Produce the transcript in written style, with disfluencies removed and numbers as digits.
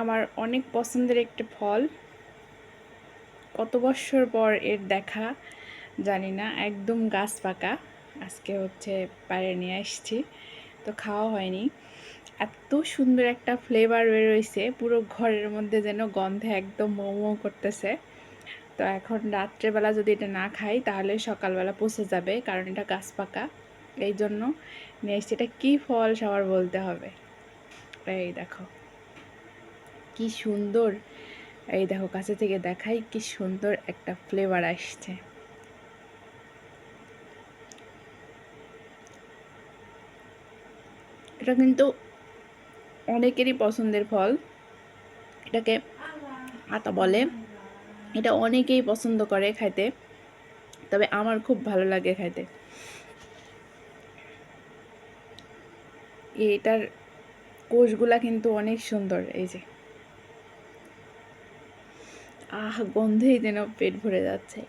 আমার অনেক পছন্দের একটি ফল। কত বছর পর এর দেখা জানি না, একদম গাছ পাকা। আজকে বাইরে নিয়ে আসছি, তো খাওয়া হয়নি। এত সুন্দর একটা ফ্লেভার বেরোইছে, পুরো ঘরের মধ্যে যেন গন্ধে একদম মোমো করতেছে। তো এখন রাত্রেবেলা যদি এটা না খাই তাহলে সকালবেলা পচে যাবে, কারণ এটা গাছ পাকা। এই জন্য নিয়ে এসছি। এটা কী ফল সবার বলতে হবে। এই দেখো কি সুন্দর, এই দেখো কাছে থেকে দেখাই, কি সুন্দর একটা ফ্লেভার আসছে। এটা কিন্তু অনেকেরই পছন্দের ফল। এটাকে আতা বলে। এটা অনেকেই পছন্দ করে খাইতে, তবে আমার খুব ভালো লাগে খাইতে। এটার কোষগুলা কিন্তু অনেক সুন্দর। এই যে গন্ধেই যেন পেট ভরে যাচ্ছে।